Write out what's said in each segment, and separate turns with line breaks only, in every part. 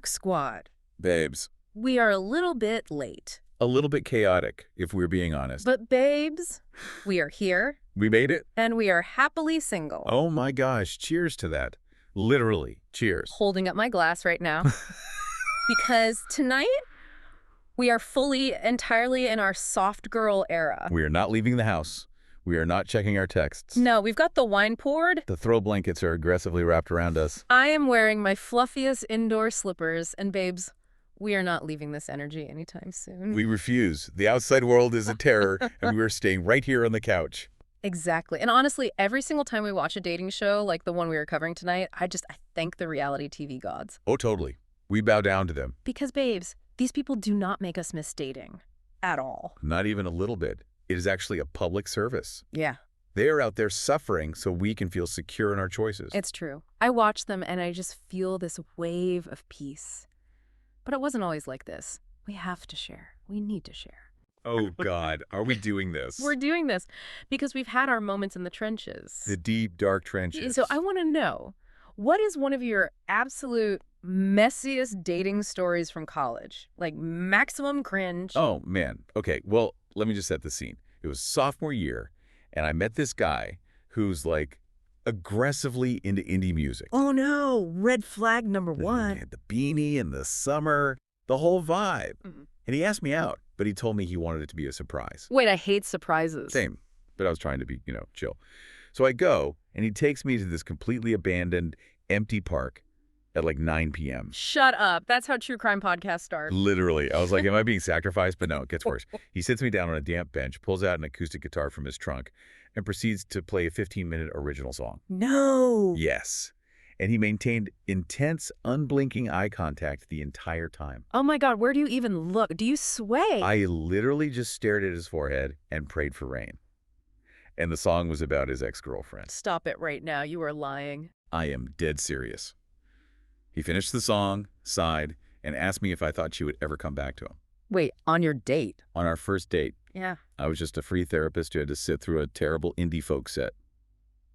Snark Squad.
Babes.
We are a little bit late.
A little bit chaotic, if we're being honest.
But babes, we are here.
We made it?
And we are happily single.
Oh my gosh, cheers to that. Literally, cheers.
Holding up my glass right now. Because tonight, we are entirely in our soft girl era.
We are not leaving the house. We are not checking our texts.
No, we've got the wine poured.
The throw blankets are aggressively wrapped around us.
I am wearing my fluffiest indoor slippers. And babes, we are not leaving this energy anytime soon.
We refuse. The outside world is a terror, and we're staying right here on the couch.
Exactly. And honestly, every single time we watch a dating show like the one we are covering tonight, I thank the reality TV gods.
Oh, totally. We bow down to them.
Because, babes, these people do not make us miss dating. At all.
Not even a little bit. It is actually a public service.
Yeah.
They are out there suffering so we can feel secure in our choices.
It's true. I watch them and I just feel this wave of peace. But it wasn't always like this. We have to share. We need to share.
Oh, God. Are we doing this?
We're doing this because we've had our moments in the trenches.
The deep, dark trenches.
So I want to know, what is one of your absolute messiest dating stories from college? Like maximum cringe.
Oh, man. Okay, well, let me just set the scene. It was sophomore year, and I met this guy who's like aggressively into indie music.
Oh, no. Red flag number one.
He had the beanie and the summer, the whole vibe.
Mm-hmm.
And he asked me out, but he told me he wanted it to be a surprise.
Wait, I hate surprises.
Same, but I was trying to be, chill. So I go, and he takes me to this completely abandoned, empty park at like 9 p.m.
Shut up. That's how true crime podcasts start.
Literally. I was like, am I being sacrificed? But no, it gets worse. He sits me down on a damp bench, pulls out an acoustic guitar from his trunk, and proceeds to play a 15-minute original song.
No.
Yes. And he maintained intense, unblinking eye contact the entire time.
Oh my God, where do you even look? Do you sway?
I literally just stared at his forehead and prayed for rain. And the song was about his ex-girlfriend.
Stop it right now. You are lying.
I am dead serious. He finished the song, sighed, and asked me if I thought she would ever come back to him.
Wait, on your date?
On our first date.
Yeah.
I was just a free therapist who had to sit through a terrible indie folk set.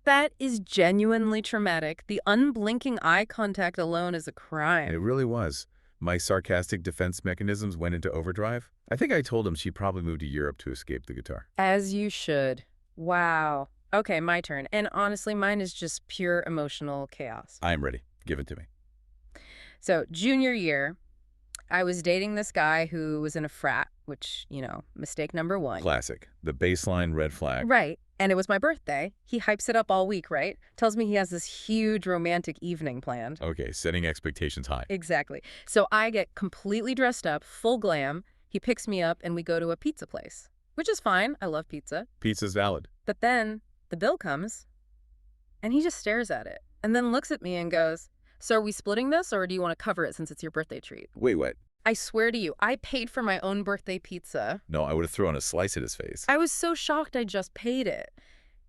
That is genuinely traumatic. The unblinking eye contact alone is a crime.
It really was. My sarcastic defense mechanisms went into overdrive. I think I told him she probably moved to Europe to escape the guitar.
As you should. Wow. Okay, my turn. And honestly, mine is just pure emotional chaos.
I am ready. Give it to me.
So, junior year, I was dating this guy who was in a frat, which, mistake number one.
Classic. The baseline red flag.
Right. And it was my birthday. He hypes it up all week, right? Tells me he has this huge romantic evening planned.
Okay, setting expectations high.
Exactly. So I get completely dressed up, full glam. He picks me up and we go to a pizza place, which is fine. I love pizza.
Pizza's valid.
But then the bill comes and he just stares at it and then looks at me and goes, "So are we splitting this or do you want to cover it since it's your birthday treat?"
Wait, what?
I swear to you, I paid for my own birthday pizza.
No, I would have thrown a slice at his face.
I was so shocked I just paid it.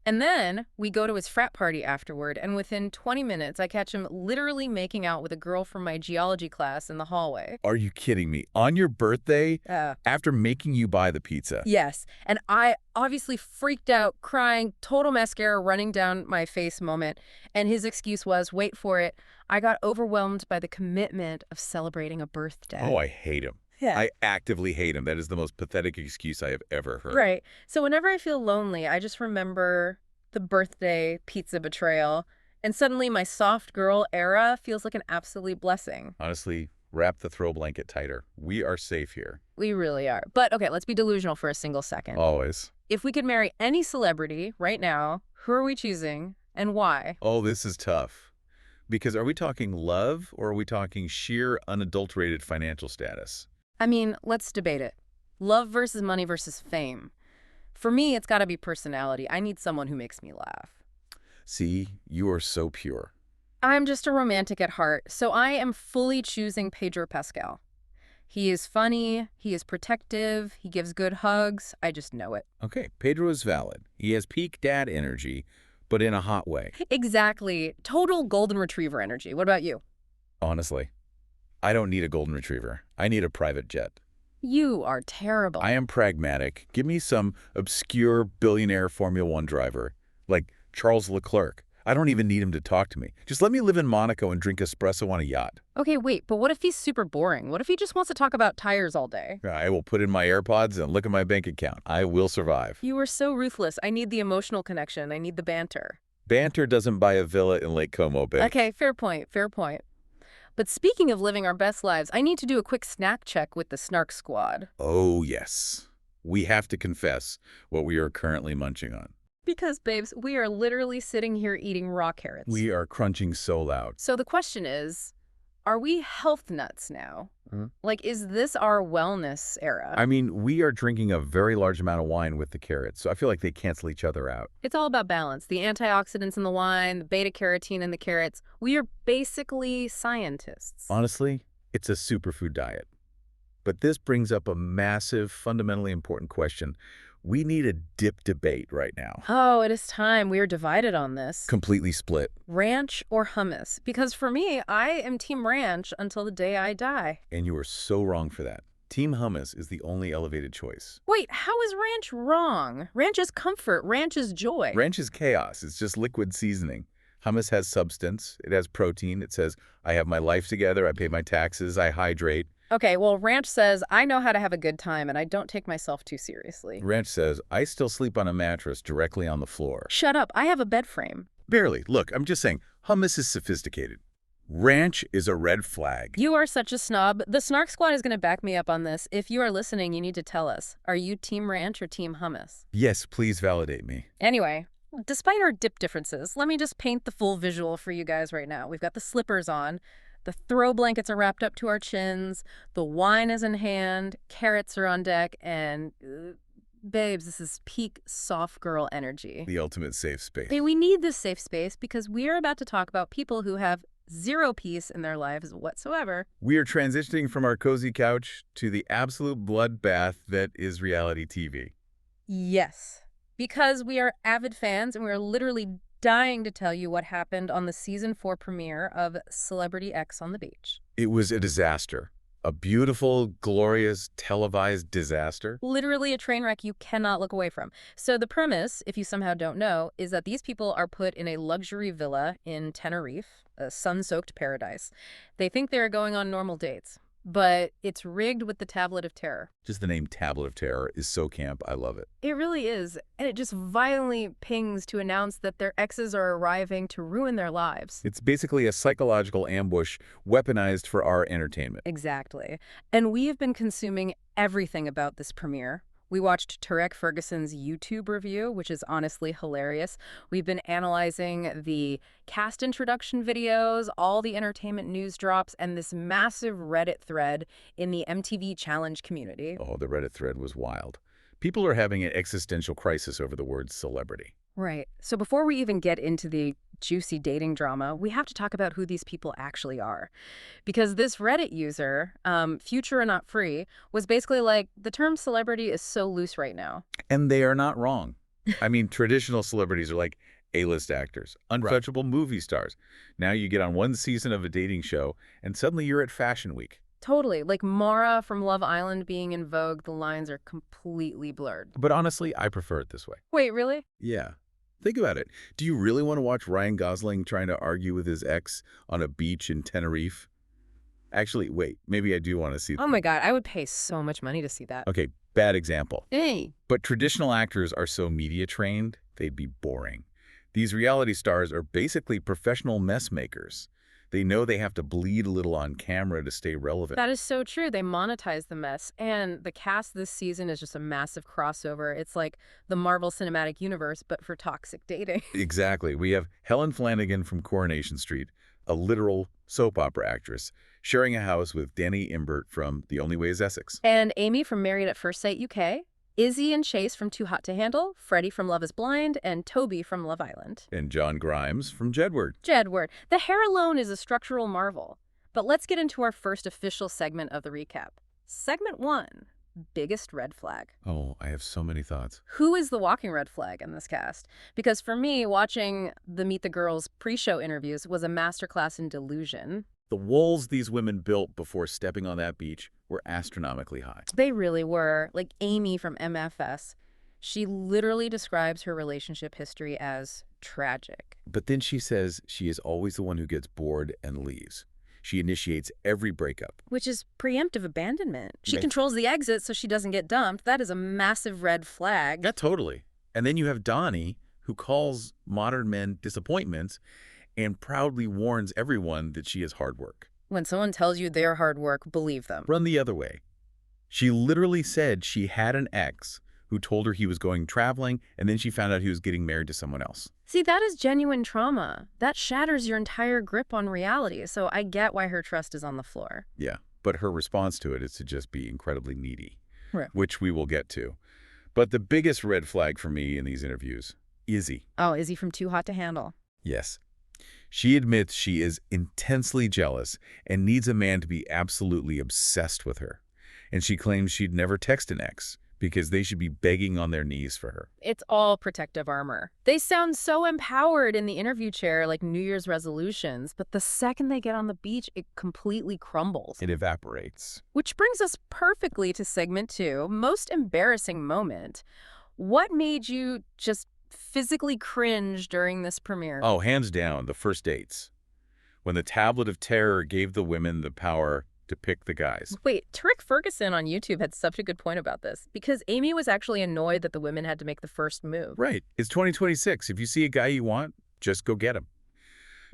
And then we go to his frat party afterward, and within 20 minutes, I catch him literally making out with a girl from my geology class in the hallway.
Are you kidding me? On your birthday? After making you buy the pizza?
Yes. And I obviously freaked out, crying, total mascara running down my face moment. And his excuse was, wait for it, I got overwhelmed by the commitment of celebrating a birthday.
Oh, I hate him.
Yeah.
I actively hate him. That is the most pathetic excuse I have ever heard.
Right. So whenever I feel lonely, I just remember the birthday pizza betrayal. And suddenly my soft girl era feels like an absolute blessing.
Honestly, wrap the throw blanket tighter. We are safe here.
We really are. But okay, let's be delusional for a single second.
Always.
If we could marry any celebrity right now, who are we choosing and why?
Oh, this is tough. Because are we talking love or are we talking sheer unadulterated financial status?
I mean, let's debate it. Love versus money versus fame. For me, it's got to be personality. I need someone who makes me laugh.
See, you are so pure.
I'm just a romantic at heart, so I am fully choosing Pedro Pascal. He is funny, he is protective, he gives good hugs. I just know it.
Okay, Pedro is valid. He has peak dad energy, but in a hot way.
Exactly. Total golden retriever energy. What about you?
Honestly, I don't need a golden retriever. I need a private jet.
You are terrible.
I am pragmatic. Give me some obscure billionaire Formula One driver, like Charles Leclerc. I don't even need him to talk to me. Just let me live in Monaco and drink espresso on a yacht.
Okay, wait, but what if he's super boring? What if he just wants to talk about tires all day?
I will put in my AirPods and look at my bank account. I will survive.
You are so ruthless. I need the emotional connection. I need the banter.
Banter doesn't buy a villa in Lake Como, babe.
Okay, fair point, fair point. But speaking of living our best lives, I need to do a quick snack check with the Snark squad.
Oh, yes. We have to confess what we are currently munching on.
Because, babes, we are literally sitting here eating raw carrots.
We are crunching so loud.
So the question is, are we health nuts now?
Hmm?
Like, is this our wellness era?
I mean, we are drinking a very large amount of wine with the carrots, so I feel like they cancel each other out.
It's all about balance. The antioxidants in the wine, the beta-carotene in the carrots. We are basically scientists.
Honestly, it's a superfood diet. But this brings up a massive, fundamentally important question. We need a dip debate right now.
Oh, it is time. We are divided on this.
Completely split.
Ranch or hummus? Because for me, I am team ranch until the day I die.
And you are so wrong for that. Team hummus is the only elevated choice.
Wait, how is ranch wrong? Ranch is comfort. Ranch is joy.
Ranch is chaos. It's just liquid seasoning. Hummus has substance. It has protein. It says, I have my life together. I pay my taxes. I hydrate.
Okay, well, ranch says, I know how to have a good time and I don't take myself too seriously.
Ranch says, I still sleep on a mattress directly on the floor.
Shut up. I have a bed frame.
Barely. Look, I'm just saying, hummus is sophisticated. Ranch is a red flag.
You are such a snob. The Snark Squad is going to back me up on this. If you are listening, you need to tell us. Are you team ranch or team hummus?
Yes, please validate me.
Anyway, despite our dip differences, let me just paint the full visual for you guys right now. We've got the slippers on. The throw blankets are wrapped up to our chins, the wine is in hand, carrots are on deck, and babes, this is peak soft girl energy.
The ultimate safe space.
Hey, we need this safe space because we are about to talk about people who have zero peace in their lives whatsoever.
We are transitioning from our cozy couch to the absolute bloodbath that is reality TV.
Yes, because we are avid fans and we are literally dying to tell you what happened on the season 4 premiere of Celebrity X on the Beach.
It was a disaster. A beautiful, glorious, televised disaster.
Literally a train wreck you cannot look away from. So the premise, if you somehow don't know, is that these people are put in a luxury villa in Tenerife, a sun-soaked paradise. They think they're going on normal dates, but it's rigged with the Tablet of Terror.
Just the name Tablet of Terror is so camp. I love it.
It really is. And it just violently pings to announce that their exes are arriving to ruin their lives.
It's basically a psychological ambush weaponized for our entertainment.
Exactly. And we have been consuming everything about this premiere. We watched Tarek Ferguson's YouTube review, which is honestly hilarious. We've been analyzing the cast introduction videos, all the entertainment news drops, and this massive Reddit thread in the MTV Challenge community.
Oh, the Reddit thread was wild. People are having an existential crisis over the word celebrity.
Right. So before we even get into the juicy dating drama, we have to talk about who these people actually are. Because this Reddit user, Future and Not Free, was basically like, the term celebrity is so loose right now.
And they are not wrong. I mean, traditional celebrities are like A-list actors, untouchable movie stars. Now you get on one season of a dating show, and suddenly you're at Fashion Week.
Totally. Like Mara from Love Island being in Vogue, the lines are completely blurred.
But honestly, I prefer it this way.
Wait, really?
Yeah. Think about it. Do you really want to watch Ryan Gosling trying to argue with his ex on a beach in Tenerife? Actually, wait, maybe I do want to see that.
Oh my God, I would pay so much money to see that.
Okay, bad example.
Hey.
But traditional actors are so media trained, they'd be boring. These reality stars are basically professional mess makers. They know they have to bleed a little on camera to stay relevant.
That is so true. They monetize the mess. And the cast this season is just a massive crossover. It's like the Marvel Cinematic Universe, but for toxic dating.
Exactly. We have Helen Flanagan from Coronation Street, a literal soap opera actress, sharing a house with Dani Imbert from The Only Way is Essex.
And Amy from Married at First Sight UK. Izzy and Chase from Too Hot to Handle, Freddie from Love is Blind, and Toby from Love Island.
And John Grimes from Jedward.
Jedward. The hair alone is a structural marvel. But let's get into our first official segment of the recap. Segment 1, biggest red flag.
Oh, I have so many thoughts.
Who is the walking red flag in this cast? Because for me, watching the Meet the Girls pre-show interviews was a masterclass in delusion.
The walls these women built before stepping on that beach were astronomically high.
They really were. Like Amy from MFS. She literally describes her relationship history as Tragic.
But then she says she is always the one who gets bored and leaves. She initiates every breakup.
Which is preemptive abandonment. She
Right.
controls the exit so she doesn't get dumped. That is a massive red flag.
Yeah, totally. And then you have Dani, who calls modern men disappointments and proudly warns everyone that she is hard work.
When someone tells you they're hard work, believe them.
Run the other way. She literally said she had an ex who told her he was going traveling, and then she found out he was getting married to someone else.
See, that is genuine trauma. That shatters your entire grip on reality, so I get why her trust is on the floor.
Yeah, but her response to it is to just be incredibly needy,
Right.
which we will get to. But the biggest red flag for me in these interviews, Izzy.
Oh, is he from Too Hot to Handle?
Yes. She admits she is intensely jealous and needs a man to be absolutely obsessed with her. And she claims she'd never text an ex because they should be begging on their knees for her.
It's all protective armor. They sound so empowered in the interview chair like New Year's resolutions, but the second they get on the beach, it completely crumbles.
It evaporates.
Which brings us perfectly to segment 2, most embarrassing moment. What made you just physically cringe during this premiere?
Oh, hands down, the first dates. When the tablet of terror gave the women the power to pick the guys.
Wait, Tarek Ferguson on YouTube had such a good point about this, because Amy was actually annoyed that the women had to make the first move.
Right. It's 2026. If you see a guy you want, just go get him.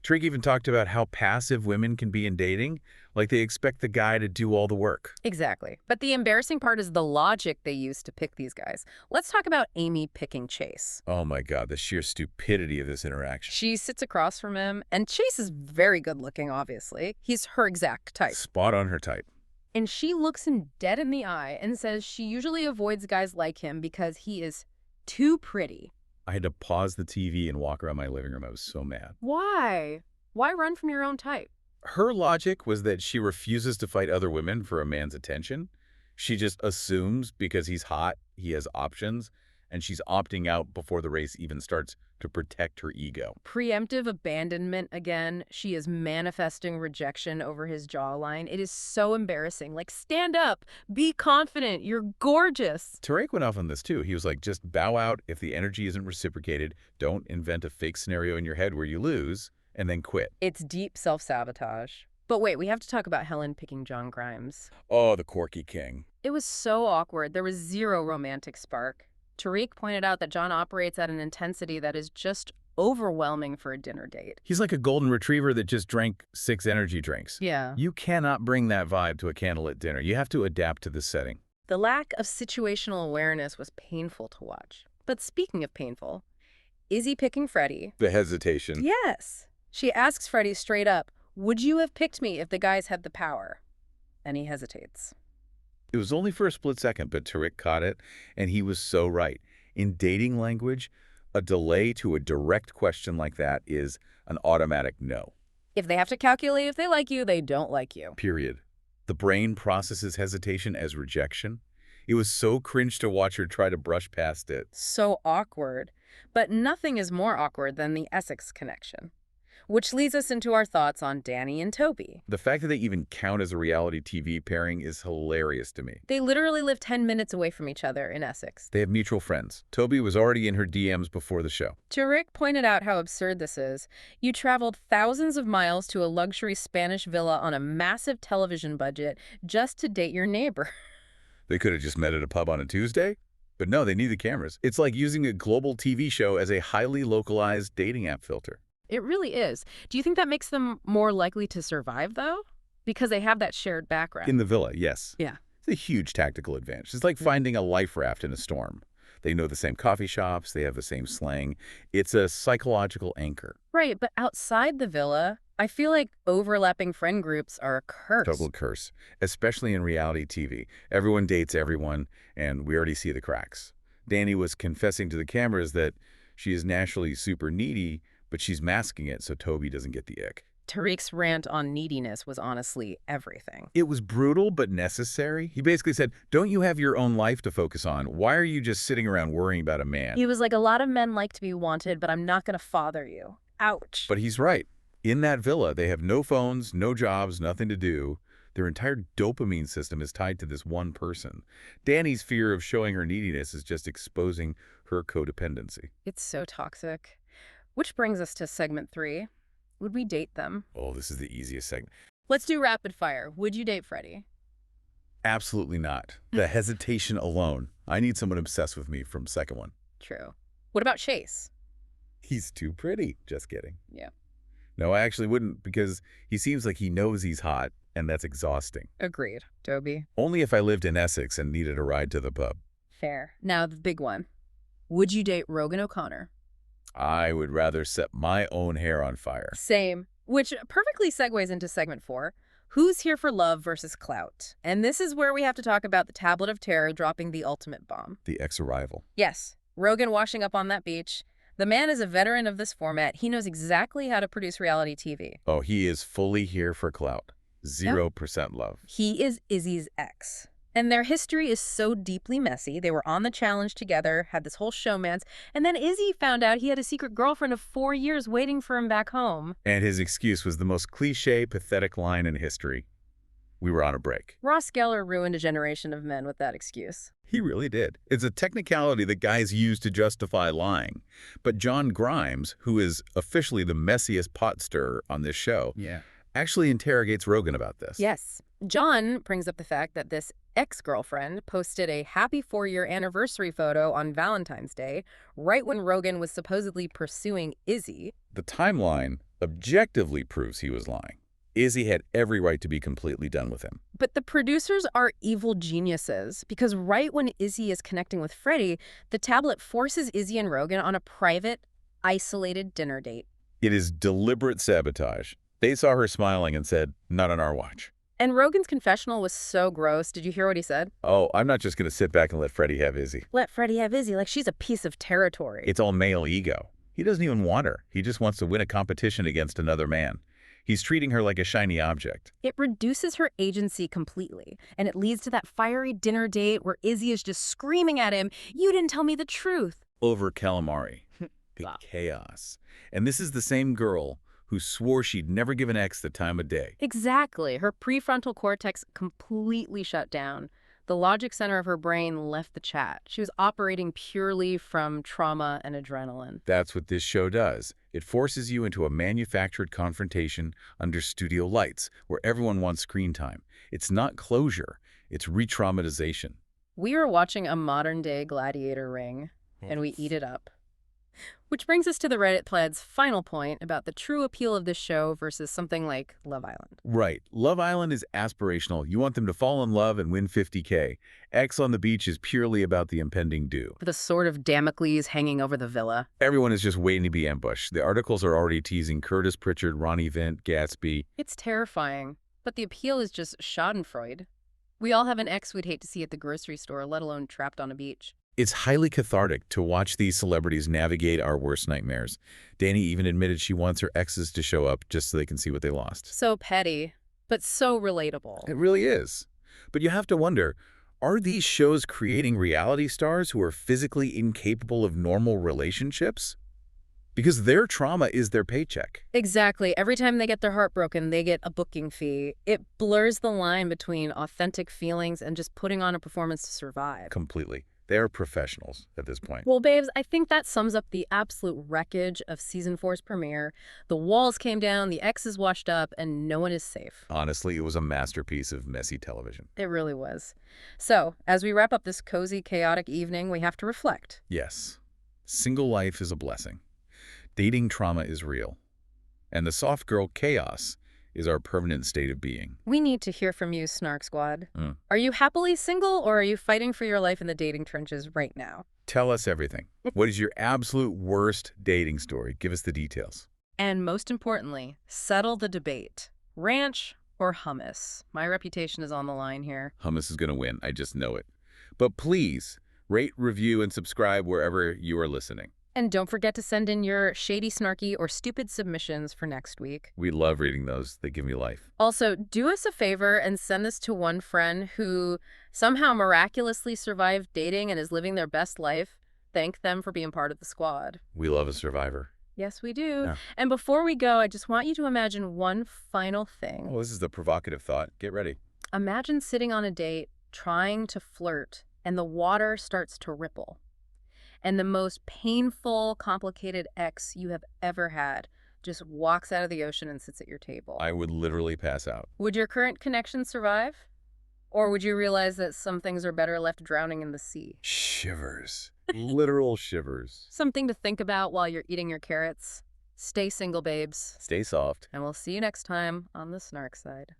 Tariq even talked about how passive women can be in dating, like they expect the guy to do all the work.
Exactly. But the embarrassing part is the logic they use to pick these guys. Let's talk about Amy picking Chase.
Oh my God, the sheer stupidity of this interaction.
She sits across from him, and Chase is very good looking, obviously. He's her exact type.
Spot on her type.
And she looks him dead in the eye and says she usually avoids guys like him because he is too pretty.
I had to pause the TV and walk around my living room. I was so mad.
Why? Why run from your own type?
Her logic was that she refuses to fight other women for a man's attention. She just assumes because he's hot, he has options, and she's opting out before the race even starts to protect her ego.
Preemptive abandonment again. She is manifesting rejection over his jawline. It is so embarrassing. Like, stand up. Be confident. You're gorgeous.
Tarek went off on this too. He was like, just bow out if the energy isn't reciprocated. Don't invent a fake scenario in your head where you lose, and then quit.
It's deep self-sabotage. But wait, we have to talk about Helen picking John Grimes.
Oh, the Corkie king.
It was so awkward. There was zero romantic spark. Tariq pointed out that John operates at an intensity that is just overwhelming for a dinner date.
He's like a golden retriever that just drank 6 energy drinks.
Yeah.
You cannot bring that vibe to a candlelit dinner. You have to adapt to the setting.
The lack of situational awareness was painful to watch. But speaking of painful, Izzy picking Freddie.
The hesitation.
Yes. She asks Freddie straight up, would you have picked me if the guys had the power? And he hesitates.
It was only for a split second, but Tariq caught it, and he was so right. In dating language, a delay to a direct question like that is an automatic no.
If they have to calculate if they like you, they don't like you.
Period. The brain processes hesitation as rejection. It was so cringe to watch her try to brush past it.
So awkward. But nothing is more awkward than the Essex connection. Which leads us into our thoughts on Dani and TOWIE.
The fact that they even count as a reality TV pairing is hilarious to me.
They literally live 10 minutes away from each other in Essex.
They have mutual friends. TOWIE was already in her DMs before the show.
Tariq pointed out how absurd this is. You traveled thousands of miles to a luxury Spanish villa on a massive television budget just to date your neighbor.
They could have just met at a pub on a Tuesday. But no, they need the cameras. It's like using a global TV show as a highly localized dating app filter.
It really is. Do you think that makes them more likely to survive, though? Because they have that shared background.
In the villa, yes.
Yeah.
It's a huge tactical advantage. It's like finding a life raft in a storm. They know the same coffee shops. They have the same slang. It's a psychological anchor.
Right, but outside the villa, I feel like overlapping friend groups are a curse.
Total curse, especially in reality TV. Everyone dates everyone, and we already see the cracks. Dani was confessing to the cameras that she is naturally super needy, but she's masking it so TOWIE doesn't get the ick.
Tariq's rant on neediness was honestly everything.
It was brutal but necessary. He basically said, don't you have your own life to focus on? Why are you just sitting around worrying about a man?
He was like, a lot of men like to be wanted, but I'm not going to father you. Ouch.
But he's right. In that villa, they have no phones, no jobs, nothing to do. Their entire dopamine system is tied to this one person. Dani's fear of showing her neediness is just exposing her codependency.
It's so toxic. Which brings us to segment 3. Would we date them?
Oh, this is the easiest segment.
Let's do rapid fire. Would you date Freddie?
Absolutely not. The hesitation alone. I need someone obsessed with me from second one.
True. What about Chase?
He's too pretty. Just kidding.
Yeah.
No, I actually wouldn't, because he seems like he knows he's hot, and that's exhausting.
Agreed. Toby?
Only if I lived in Essex and needed a ride to the pub.
Fair. Now the big one. Would you date Rogan O'Connor?
I would rather set my own hair on fire.
Same. Which perfectly segues into segment 4. Who's here for love versus clout? And this is where we have to talk about the Tablet of Terror dropping the ultimate bomb.
The ex-arrival.
Yes. Rogan washing up on that beach. The man is a veteran of this format. He knows exactly how to produce reality TV.
Oh, he is fully here for clout. 0% love.
He is Izzy's ex. And their history is so deeply messy. They were on the challenge together, had this whole showmance, and then Izzy found out he had a secret girlfriend of 4 years waiting for him back home.
And his excuse was the most cliché, pathetic line in history. We were on a break.
Ross Geller ruined a generation of men with that excuse.
He really did. It's a technicality that guys use to justify lying. But John Grimes, who is officially the messiest pot stirrer on this show, actually interrogates Rogan about this.
Yes. John brings up the fact that this ex-girlfriend posted a happy 4-year anniversary photo on Valentine's Day, right when Rogan was supposedly pursuing Izzy.
The timeline objectively proves he was lying. Izzy had every right to be completely done with him.
But the producers are evil geniuses, because right when Izzy is connecting with Freddie, the tablet forces Izzy and Rogan on a private, isolated dinner date.
It is deliberate sabotage. They saw her smiling and said, "Not on our watch."
And Rogan's confessional was so gross. Did you hear what he said?
Oh, I'm not just going to sit back and let Freddie have Izzy.
Let Freddie have Izzy like she's a piece of territory.
It's all male ego. He doesn't even want her. He just wants to win a competition against another man. He's treating her like a shiny object.
It reduces her agency completely, and it leads to that fiery dinner date where Izzy is just screaming at him, "You didn't tell me the truth."
Over calamari.
Wow.
Chaos. And this is the same girl who swore she'd never give an ex the time of day.
Exactly. Her prefrontal cortex completely shut down. The logic center of her brain left the chat. She was operating purely from trauma and adrenaline.
That's what this show does. It forces you into a manufactured confrontation under studio lights, where everyone wants screen time. It's not closure. It's re-traumatization.
We are watching a modern-day gladiator ring, and we eat it up. Which brings us to the Reddit thread's final point about the true appeal of this show versus something like Love Island.
Right. Love Island is aspirational. You want them to fall in love and win $50K. X on the Beach is purely about the impending do.
The sword of Damocles hanging over the villa.
Everyone is just waiting to be ambushed. The articles are already teasing Curtis Pritchard, Ronnie Vint, Gatsby.
It's terrifying, but the appeal is just schadenfreude. We all have an ex we'd hate to see at the grocery store, let alone trapped on a beach.
It's highly cathartic to watch these celebrities navigate our worst nightmares. Dani even admitted she wants her exes to show up just so they can see what they lost.
So petty, but so relatable.
It really is. But you have to wonder, are these shows creating reality stars who are physically incapable of normal relationships? Because their trauma is their paycheck.
Exactly. Every time they get their heart broken, they get a booking fee. It blurs the line between authentic feelings and just putting on a performance to survive.
Completely. They are professionals at this point.
Well, babes, I think that sums up the absolute wreckage of Season 4's premiere. The walls came down, the exes washed up, and no one is safe.
Honestly, it was a masterpiece of messy television.
It really was. So, as we wrap up this cozy, chaotic evening, we have to reflect.
Yes. Single life is a blessing. Dating trauma is real. And the soft girl chaos is our permanent state of being.
We need to hear from you, Snark Squad. Are you happily single, or are you fighting for your life in the dating trenches right now?
Tell us everything. What is your absolute worst dating story? Give us the details.
And most importantly, settle the debate. Ranch or hummus? My reputation is on the line here.
Hummus is going to win. I just know it. But please, rate, review, and subscribe wherever you are listening.
And don't forget to send in your shady, snarky, or stupid submissions for next week.
We love reading those. They give me life.
Also, do us a favor and send this to one friend who somehow miraculously survived dating and is living their best life. Thank them for being part of the squad.
We love a survivor.
Yes, we do.
Yeah.
And before we go, I just want you to imagine one final thing.
Oh, this is the provocative thought. Get ready.
Imagine sitting on a date, trying to flirt, and the water starts to ripple. and the most painful, complicated ex you have ever had just walks out of the ocean and sits at your table.
I would literally pass out.
Would your current connection survive? Or would you realize that some things are better left drowning in the sea?
Shivers. Literal shivers.
Something to think about while you're eating your carrots. Stay single, babes.
Stay soft.
And we'll see you next time on the Snark Side.